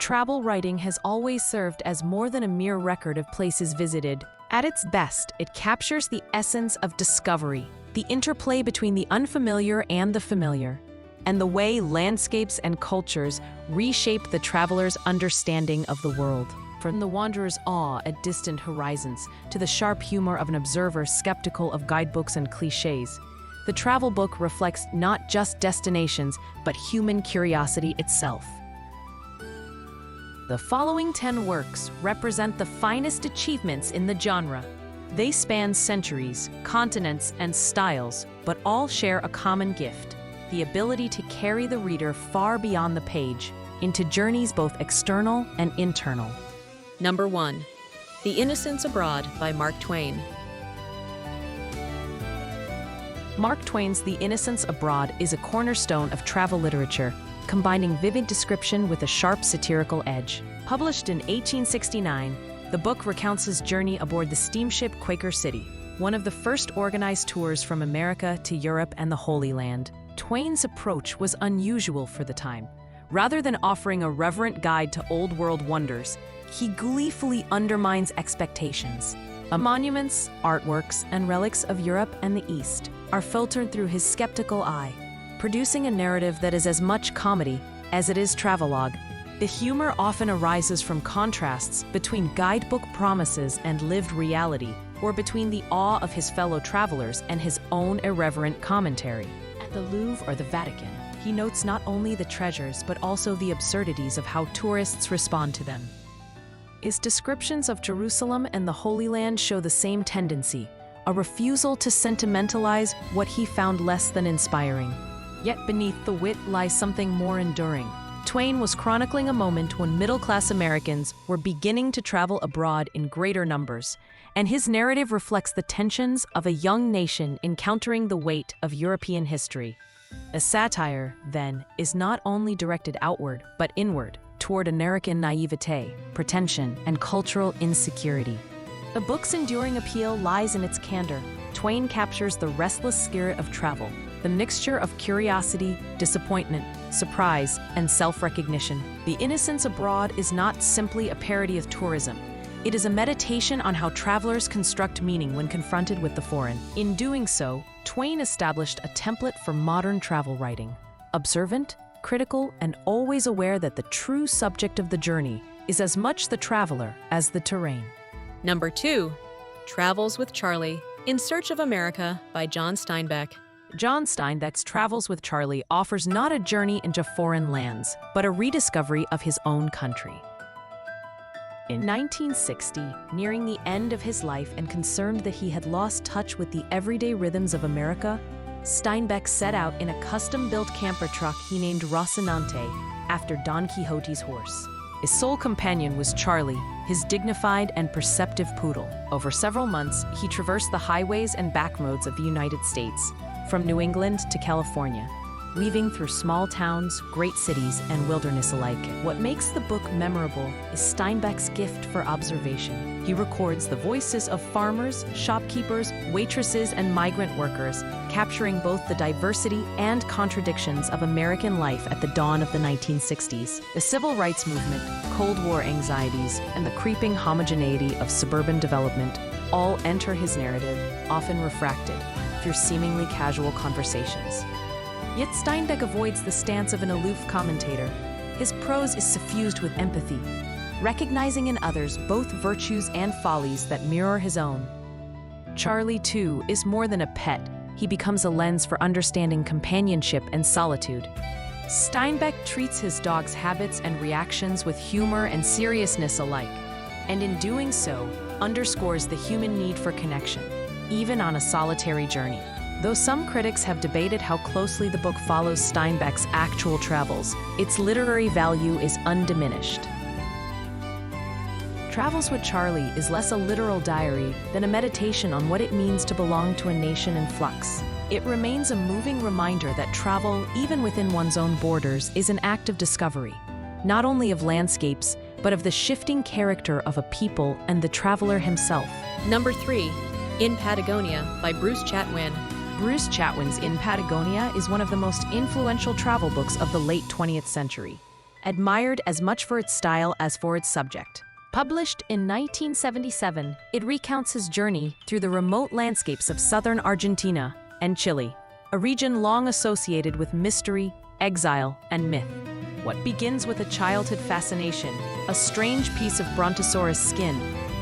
travel writing has always served as more than a mere record of places visited. At its best, it captures the essence of discovery, the interplay between the unfamiliar and the familiar, and the way landscapes and cultures reshape the traveler's understanding of the world. From the wanderer's awe at distant horizons to the sharp humor of an observer skeptical of guidebooks and cliches, the travel book reflects not just destinations, but human curiosity itself. The following 10 works represent the finest achievements in the genre. They span centuries, continents, and styles, but all share a common gift: the ability to carry the reader far beyond the page, into journeys both external and internal. Number 1. The Innocents Abroad by Mark Twain. Mark Twain's The Innocents Abroad is a cornerstone of travel literature, combining vivid description with a sharp satirical edge. Published in 1869, the book recounts his journey aboard the steamship Quaker City, one of the first organized tours from America to Europe and the Holy Land. Twain's approach was unusual for the time. Rather than offering a reverent guide to old world wonders, he gleefully undermines expectations. Monuments, artworks, and relics of Europe and the East are filtered through his skeptical eye, producing a narrative that is as much comedy as it is travelogue. The humor often arises from contrasts between guidebook promises and lived reality, or between the awe of his fellow travelers and his own irreverent commentary. At the Louvre or the Vatican, he notes not only the treasures but also the absurdities of how tourists respond to them. His descriptions of Jerusalem and the Holy Land show the same tendency, a refusal to sentimentalize what he found less than inspiring. Yet beneath the wit lies something more enduring. Twain was chronicling a moment when middle-class Americans were beginning to travel abroad in greater numbers, and his narrative reflects the tensions of a young nation encountering the weight of European history. A satire, then, is not only directed outward, but inward, toward American naivete, pretension, and cultural insecurity. The book's enduring appeal lies in its candor. Twain captures the restless spirit of travel, the mixture of curiosity, disappointment, surprise, and self-recognition. The Innocents Abroad is not simply a parody of tourism. It is a meditation on how travelers construct meaning when confronted with the foreign. In doing so, Twain established a template for modern travel writing: observant, critical, and always aware that the true subject of the journey is as much the traveler as the terrain. Number 2. Travels with Charlie, In Search of America by John Steinbeck. John Steinbeck's Travels with Charlie offers not a journey into foreign lands, but a rediscovery of his own country. In 1960, nearing the end of his life and concerned that he had lost touch with the everyday rhythms of America, Steinbeck set out in a custom-built camper truck he named Rocinante, after Don Quixote's horse. His sole companion was Charlie, his dignified and perceptive poodle. Over several months, he traversed the highways and backroads of the United States, from New England to California, weaving through small towns, great cities, and wilderness alike. What makes the book memorable is Steinbeck's gift for observation. He records the voices of farmers, shopkeepers, waitresses, and migrant workers, capturing both the diversity and contradictions of American life at the dawn of the 1960s. The civil rights movement, Cold War anxieties, and the creeping homogeneity of suburban development all enter his narrative, often refracted through seemingly casual conversations. Yet Steinbeck avoids the stance of an aloof commentator. His prose is suffused with empathy, recognizing in others both virtues and follies that mirror his own. Charlie, too, is more than a pet. He becomes a lens for understanding companionship and solitude. Steinbeck treats his dog's habits and reactions with humor and seriousness alike, and in doing so, underscores the human need for connection, even on a solitary journey. Though some critics have debated how closely the book follows Steinbeck's actual travels, its literary value is undiminished. Travels with Charlie is less a literal diary than a meditation on what it means to belong to a nation in flux. It remains a moving reminder that travel, even within one's own borders, is an act of discovery, not only of landscapes, but of the shifting character of a people and the traveler himself. Number 3. In Patagonia by Bruce Chatwin. Bruce Chatwin's In Patagonia is one of the most influential travel books of the late 20th century. admired as much for its style as for its subject. Published in 1977, it recounts his journey through the remote landscapes of southern Argentina and Chile, a region long associated with mystery, exile, and myth. What begins with a childhood fascination, a strange piece of brontosaurus skin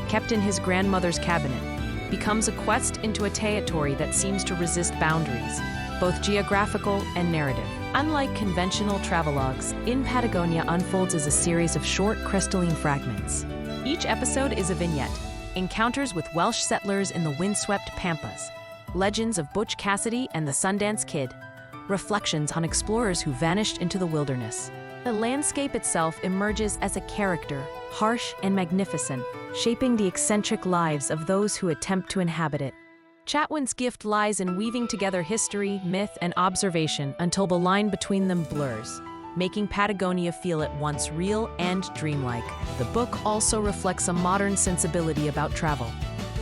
kept in his grandmother's cabinet, becomes a quest into a territory that seems to resist boundaries, both geographical and narrative. Unlike conventional travelogues, In Patagonia unfolds as a series of short crystalline fragments. Each episode is a vignette, encounters with Welsh settlers in the windswept Pampas, legends of Butch Cassidy and the Sundance Kid, reflections on explorers who vanished into the wilderness. The landscape itself emerges as a character, harsh and magnificent, shaping the eccentric lives of those who attempt to inhabit it. Chatwin's gift lies in weaving together history, myth, and observation until the line between them blurs, making Patagonia feel at once real and dreamlike. The book also reflects a modern sensibility about travel.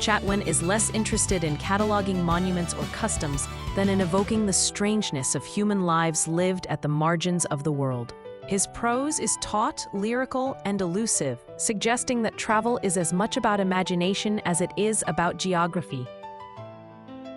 Chatwin is less interested in cataloging monuments or customs than in evoking the strangeness of human lives lived at the margins of the world. His prose is taut, lyrical, and elusive, suggesting that travel is as much about imagination as it is about geography.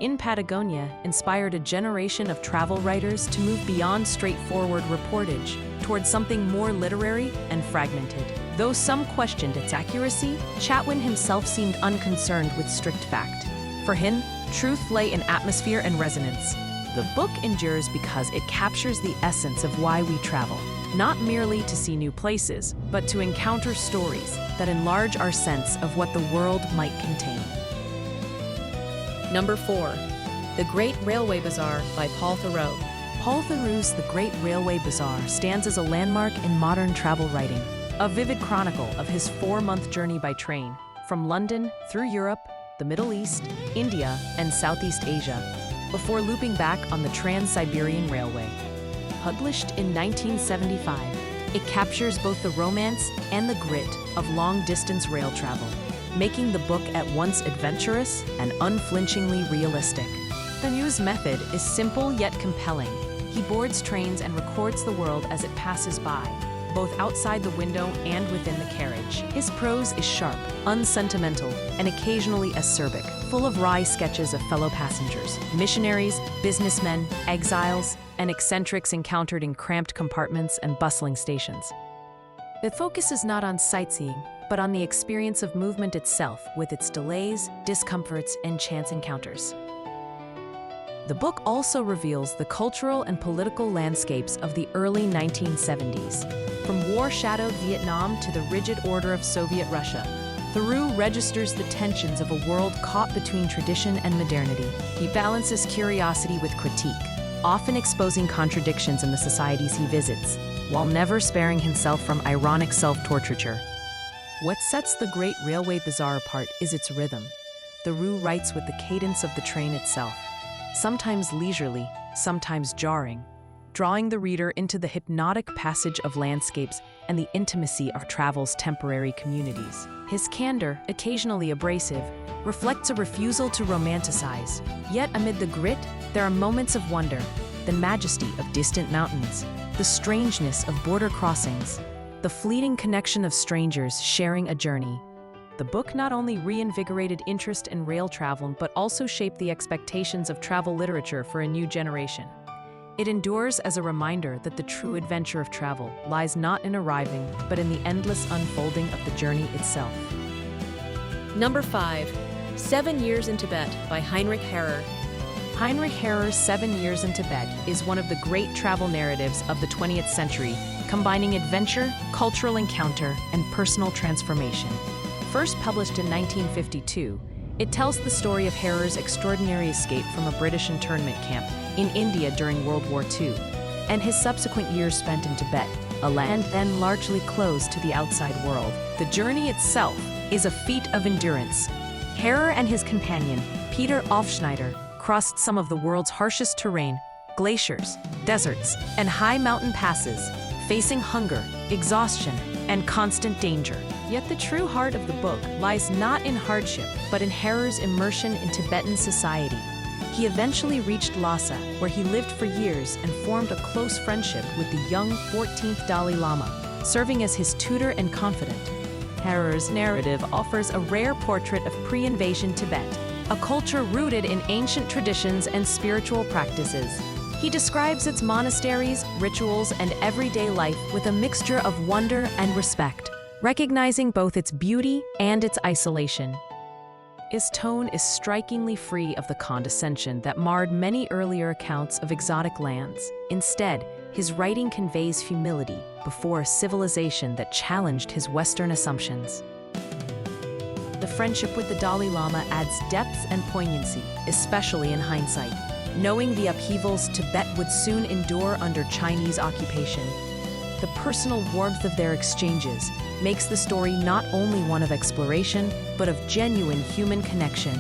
In Patagonia inspired a generation of travel writers to move beyond straightforward reportage towards something more literary and fragmented. Though some questioned its accuracy, Chatwin himself seemed unconcerned with strict fact. For him, truth lay in atmosphere and resonance. The book endures because it captures the essence of why we travel, not merely to see new places, but to encounter stories that enlarge our sense of what the world might contain. Number 4. The Great Railway Bazaar by Paul Theroux. Paul Theroux's The Great Railway Bazaar stands as a landmark in modern travel writing, a vivid chronicle of his 4-month journey by train, from London through Europe, the Middle East, India, and Southeast Asia, before looping back on the Trans-Siberian Railway. Published in 1975, it captures both the romance and the grit of long-distance rail travel, making the book at once adventurous and unflinchingly realistic. Theroux's method is simple yet compelling. He boards trains and records the world as it passes by, both outside the window and within the carriage. His prose is sharp, unsentimental, and occasionally acerbic, full of wry sketches of fellow passengers, missionaries, businessmen, exiles, and eccentrics encountered in cramped compartments and bustling stations. The focus is not on sightseeing, but on the experience of movement itself, with its delays, discomforts, and chance encounters. The book also reveals the cultural and political landscapes of the early 1970s, from war-shadowed Vietnam to the rigid order of Soviet Russia. Theroux registers the tensions of a world caught between tradition and modernity. He balances curiosity with critique, often exposing contradictions in the societies he visits, while never sparing himself from ironic self-portraiture. What sets The Great Railway Bazaar apart is its rhythm. Theroux writes with the cadence of the train itself, sometimes leisurely, sometimes jarring, drawing the reader into the hypnotic passage of landscapes and the intimacy of travel's temporary communities. His candor, occasionally abrasive, reflects a refusal to romanticize. Yet amid the grit, there are moments of wonder, the majesty of distant mountains, the strangeness of border crossings, the fleeting connection of strangers sharing a journey. The book not only reinvigorated interest in rail travel, but also shaped the expectations of travel literature for a new generation. It endures as a reminder that the true adventure of travel lies not in arriving, but in the endless unfolding of the journey itself. Number 5. 7 Years in Tibet by Heinrich Harrer. Heinrich Harrer's 7 Years in Tibet is one of the great travel narratives of the 20th century, combining adventure, cultural encounter, and personal transformation. First published in 1952, it tells the story of Harrer's extraordinary escape from a British internment camp in India during World War II, and his subsequent years spent in Tibet, a land then largely closed to the outside world. The journey itself is a feat of endurance. Harrer and his companion, Peter Aufschneider, crossed some of the world's harshest terrain, glaciers, deserts, and high mountain passes, facing hunger, exhaustion, and constant danger. Yet the true heart of the book lies not in hardship, but in Harrer's immersion in Tibetan society. He eventually reached Lhasa, where he lived for years and formed a close friendship with the young 14th Dalai Lama, serving as his tutor and confidant. Harer's narrative offers a rare portrait of pre-invasion Tibet, a culture rooted in ancient traditions and spiritual practices. He describes its monasteries, rituals, and everyday life with a mixture of wonder and respect, recognizing both its beauty and its isolation. His tone is strikingly free of the condescension that marred many earlier accounts of exotic lands. Instead, his writing conveys humility before a civilization that challenged his Western assumptions. The friendship with the Dalai Lama adds depth and poignancy, especially in hindsight, knowing the upheavals Tibet would soon endure under Chinese occupation. The personal warmth of their exchanges makes the story not only one of exploration, but of genuine human connection.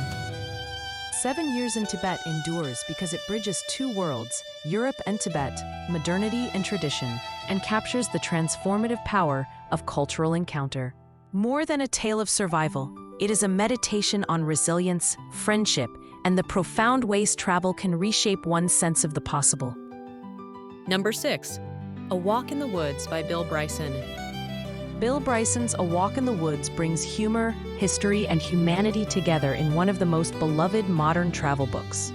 7 Years in Tibet endures because it bridges two worlds, Europe and Tibet, modernity and tradition, and captures the transformative power of cultural encounter. More than a tale of survival, it is a meditation on resilience, friendship, and the profound ways travel can reshape one's sense of the possible. Number 6. A Walk in the Woods by Bill Bryson. Bill Bryson's A Walk in the Woods brings humor, history, and humanity together in one of the most beloved modern travel books.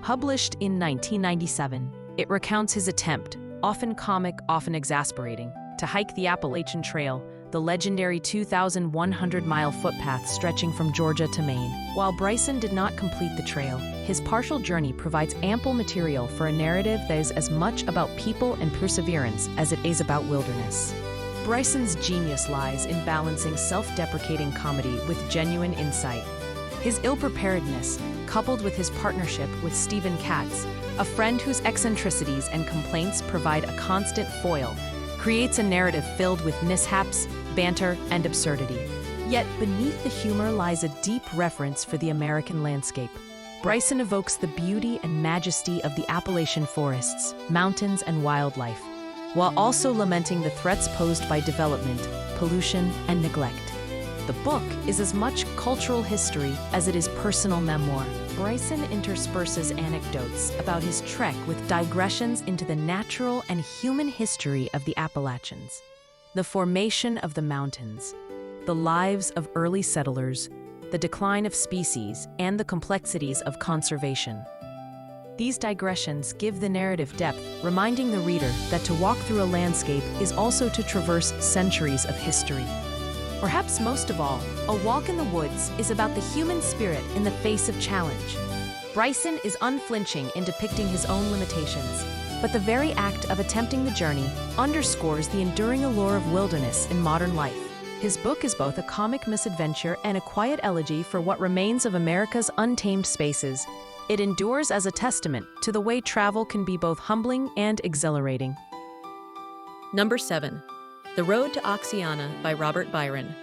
Published in 1997, it recounts his attempt, often comic, often exasperating, to hike the Appalachian Trail, the legendary 2,100-mile footpath stretching from Georgia to Maine. While Bryson did not complete the trail, his partial journey provides ample material for a narrative that is as much about people and perseverance as it is about wilderness. Bryson's genius lies in balancing self-deprecating comedy with genuine insight. His ill-preparedness, coupled with his partnership with Stephen Katz, a friend whose eccentricities and complaints provide a constant foil, creates a narrative filled with mishaps, banter, and absurdity. Yet beneath the humor lies a deep reverence for the American landscape. Bryson evokes the beauty and majesty of the Appalachian forests, mountains, and wildlife, while also lamenting the threats posed by development, pollution, and neglect. The book is as much cultural history as it is personal memoir. Bryson intersperses anecdotes about his trek with digressions into the natural and human history of the Appalachians, the formation of the mountains, the lives of early settlers, the decline of species, and the complexities of conservation. These digressions give the narrative depth, reminding the reader that to walk through a landscape is also to traverse centuries of history. Perhaps most of all, A Walk in the Woods is about the human spirit in the face of challenge. Bryson is unflinching in depicting his own limitations, but the very act of attempting the journey underscores the enduring allure of wilderness in modern life. His book is both a comic misadventure and a quiet elegy for what remains of America's untamed spaces. It endures as a testament to the way travel can be both humbling and exhilarating. Number 7. The Road to Oxiana by Robert Byron.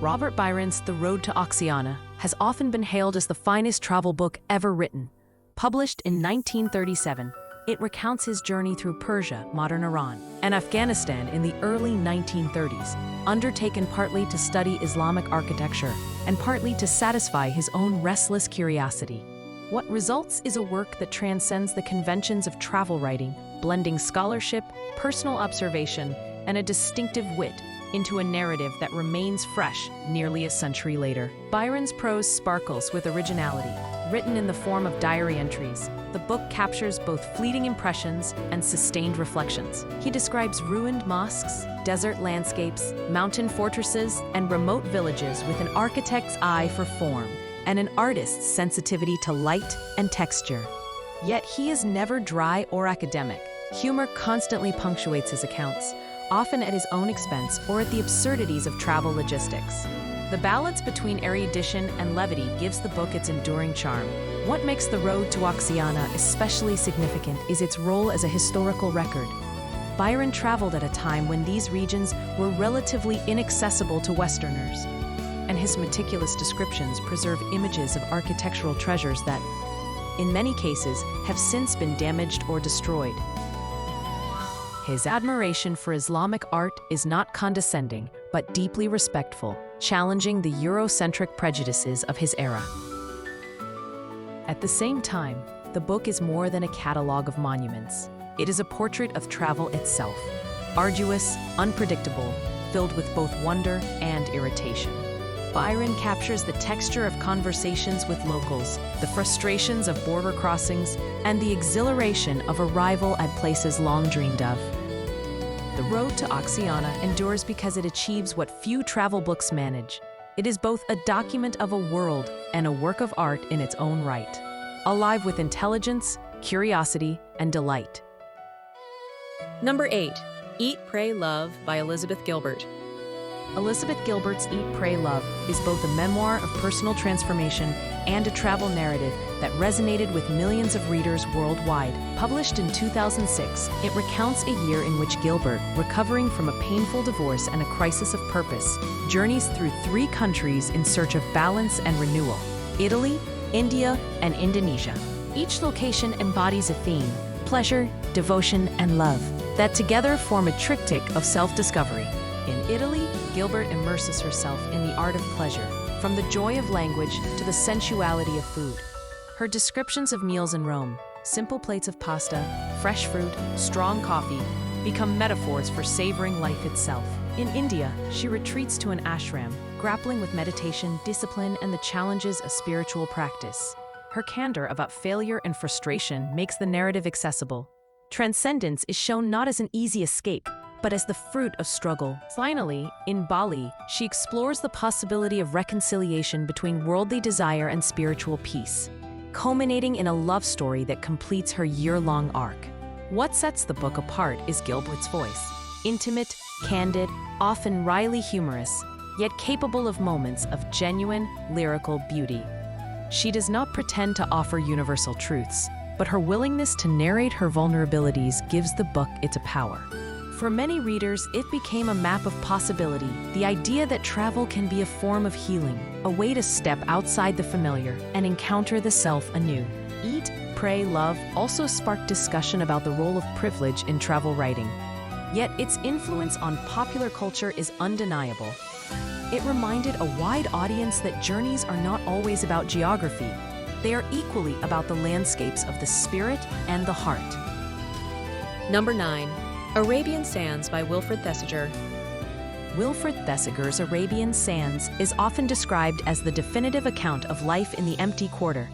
Robert Byron's The Road to Oxiana has often been hailed as the finest travel book ever written. Published in 1937, it recounts his journey through Persia, modern Iran, and Afghanistan in the early 1930s, undertaken partly to study Islamic architecture and partly to satisfy his own restless curiosity. What results is a work that transcends the conventions of travel writing, blending scholarship, personal observation, and a distinctive wit into a narrative that remains fresh nearly a century later. Byron's prose sparkles with originality. Written in the form of diary entries, the book captures both fleeting impressions and sustained reflections. He describes ruined mosques, desert landscapes, mountain fortresses, and remote villages with an architect's eye for form and an artist's sensitivity to light and texture. Yet he is never dry or academic. Humor constantly punctuates his accounts, often at his own expense or at the absurdities of travel logistics. The balance between erudition and levity gives the book its enduring charm. What makes The Road to Oxiana especially significant is its role as a historical record. Byron traveled at a time when these regions were relatively inaccessible to Westerners, and his meticulous descriptions preserve images of architectural treasures that, in many cases, have since been damaged or destroyed. His admiration for Islamic art is not condescending, but deeply respectful, challenging the Eurocentric prejudices of his era. At the same time, the book is more than a catalog of monuments. It is a portrait of travel itself. arduous, unpredictable, filled with both wonder and irritation. Byron captures the texture of conversations with locals, the frustrations of border crossings, and the exhilaration of arrival at places long dreamed of. The road to Oxiana endures because it achieves what few travel books manage. It is both a document of a world and a work of art in its own right, alive with intelligence, curiosity, and delight. Number 8. Eat, Pray, Love by Elizabeth Gilbert. Elizabeth Gilbert's Eat, Pray, Love is both a memoir of personal transformation and a travel narrative that resonated with millions of readers worldwide. Published in 2006, it recounts a year in which Gilbert, recovering from a painful divorce and a crisis of purpose, journeys through 3 countries in search of balance and renewal: Italy, India, and Indonesia. Each location embodies a theme: pleasure, devotion, and love, that together form a triptych of self-discovery. In Italy, Gilbert immerses herself in the art of pleasure, from the joy of language to the sensuality of food. Her descriptions of meals in Rome, simple plates of pasta, fresh fruit, strong coffee, become metaphors for savoring life itself. In India, she retreats to an ashram, grappling with meditation, discipline, and the challenges of spiritual practice. Her candor about failure and frustration makes the narrative accessible. Transcendence is shown not as an easy escape, but as the fruit of struggle. Finally, in Bali, she explores the possibility of reconciliation between worldly desire and spiritual peace, culminating in a love story that completes her year-long arc. What sets the book apart is Gilbert's voice. Intimate, candid, often wryly humorous, yet capable of moments of genuine, lyrical beauty. She does not pretend to offer universal truths, but her willingness to narrate her vulnerabilities gives the book its power. For many readers, it became a map of possibility, the idea that travel can be a form of healing, a way to step outside the familiar and encounter the self anew. Eat, Pray, Love also sparked discussion about the role of privilege in travel writing. Yet its influence on popular culture is undeniable. It reminded a wide audience that journeys are not always about geography. They are equally about the landscapes of the spirit and the heart. Number 9. Arabian Sands by Wilfred Thesiger. Wilfred Thesiger's Arabian Sands is often described as the definitive account of life in the empty quarter,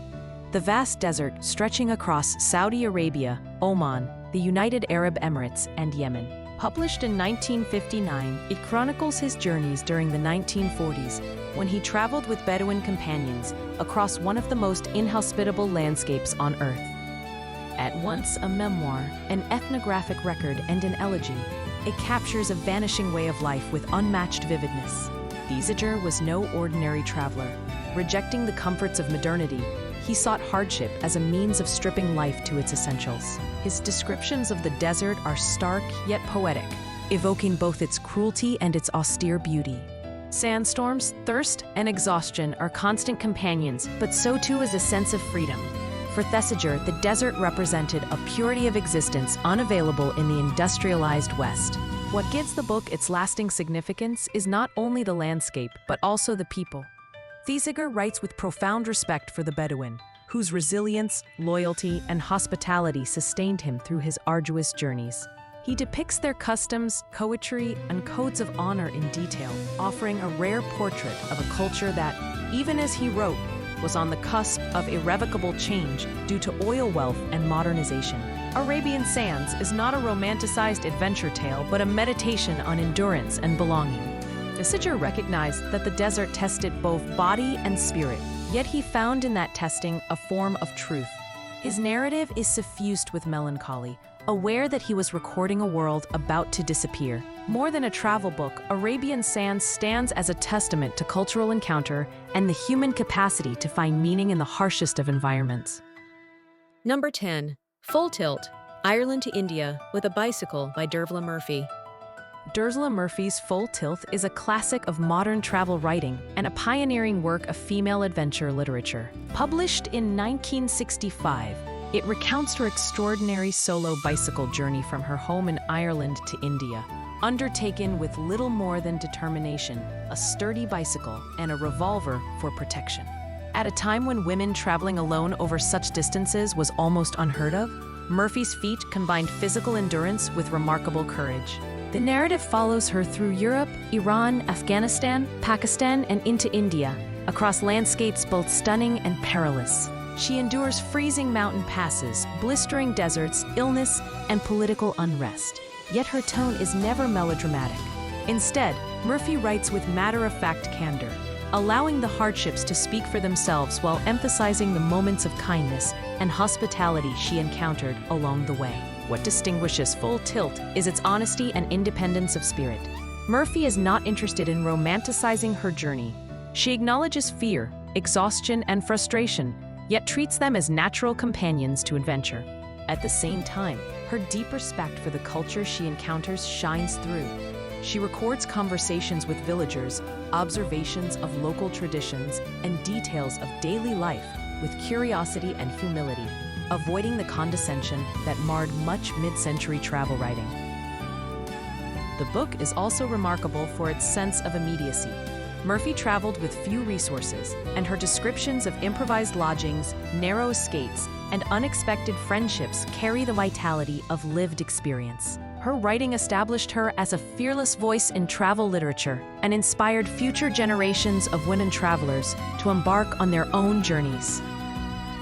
the vast desert stretching across Saudi Arabia, Oman, the United Arab Emirates, and Yemen. Published in 1959, it chronicles his journeys during the 1940s, when he traveled with Bedouin companions across one of the most inhospitable landscapes on Earth. At once a memoir, an ethnographic record, and an elegy, it captures a vanishing way of life with unmatched vividness. Thesiger was no ordinary traveler. Rejecting the comforts of modernity, he sought hardship as a means of stripping life to its essentials. His descriptions of the desert are stark yet poetic, evoking both its cruelty and its austere beauty. Sandstorms, thirst, and exhaustion are constant companions, but so too is a sense of freedom. For Thesiger, the desert represented a purity of existence unavailable in the industrialized West. What gives the book its lasting significance is not only the landscape, but also the people. Thesiger writes with profound respect for the Bedouin, whose resilience, loyalty, and hospitality sustained him through his arduous journeys. He depicts their customs, poetry, and codes of honor in detail, offering a rare portrait of a culture that, even as he wrote, was on the cusp of irrevocable change due to oil wealth and modernization. Arabian Sands is not a romanticized adventure tale, but a meditation on endurance and belonging. Thesiger recognized that the desert tested both body and spirit, yet he found in that testing a form of truth. His narrative is suffused with melancholy, aware that he was recording a world about to disappear. More than a travel book, Arabian Sands stands as a testament to cultural encounter and the human capacity to find meaning in the harshest of environments. Number 10. Full Tilt, Ireland to India with a Bicycle by Dervla Murphy. Dervla Murphy's Full Tilt is a classic of modern travel writing and a pioneering work of female adventure literature. Published in 1965, it recounts her extraordinary solo bicycle journey from her home in Ireland to India, undertaken with little more than determination, a sturdy bicycle, and a revolver for protection. At a time when women traveling alone over such distances was almost unheard of, Murphy's feat combined physical endurance with remarkable courage. The narrative follows her through Europe, Iran, Afghanistan, Pakistan, and into India, across landscapes both stunning and perilous. She endures freezing mountain passes, blistering deserts, illness, and political unrest. Yet her tone is never melodramatic. Instead, Murphy writes with matter-of-fact candor, allowing the hardships to speak for themselves while emphasizing the moments of kindness and hospitality she encountered along the way. What distinguishes Full Tilt is its honesty and independence of spirit. Murphy is not interested in romanticizing her journey. She acknowledges fear, exhaustion, and frustration, yet treats them as natural companions to adventure. At the same time, her deep respect for the culture she encounters shines through. She records conversations with villagers, observations of local traditions, and details of daily life with curiosity and humility, avoiding the condescension that marred much mid-century travel writing. The book is also remarkable for its sense of immediacy. Murphy traveled with few resources, and her descriptions of improvised lodgings, narrow escapes, and unexpected friendships carry the vitality of lived experience. Her writing established her as a fearless voice in travel literature and inspired future generations of women travelers to embark on their own journeys.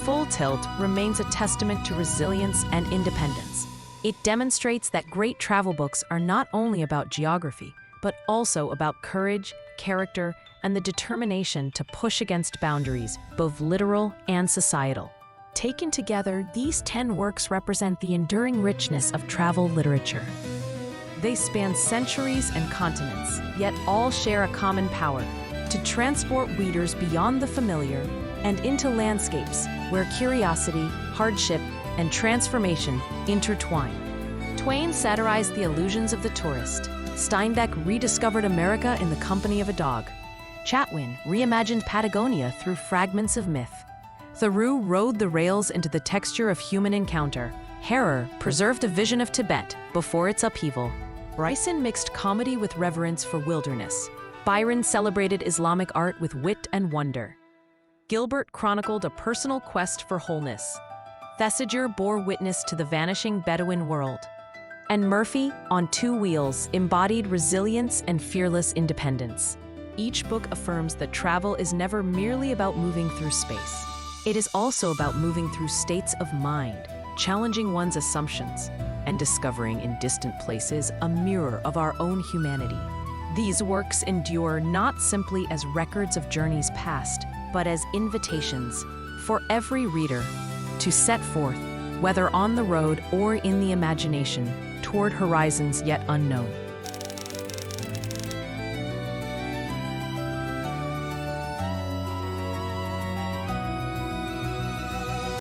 Full Tilt remains a testament to resilience and independence. It demonstrates that great travel books are not only about geography, but also about courage, character, and the determination to push against boundaries, both literal and societal. Taken together, these 10 works represent the enduring richness of travel literature. They span centuries and continents, yet all share a common power: to transport readers beyond the familiar and into landscapes where curiosity, hardship, and transformation intertwine. Twain satirized the illusions of the tourist. Steinbeck rediscovered America in the company of a dog. Chatwin reimagined Patagonia through fragments of myth. Thoreau rode the rails into the texture of human encounter. Harrer preserved a vision of Tibet before its upheaval. Bryson mixed comedy with reverence for wilderness. Byron celebrated Islamic art with wit and wonder. Gilbert chronicled a personal quest for wholeness. Thesiger bore witness to the vanishing Bedouin world. And Murphy, on two wheels, embodied resilience and fearless independence. Each book affirms that travel is never merely about moving through space. It is also about moving through states of mind, challenging one's assumptions, and discovering in distant places a mirror of our own humanity. These works endure not simply as records of journeys past, but as invitations for every reader to set forth, whether on the road or in the imagination, toward horizons yet unknown.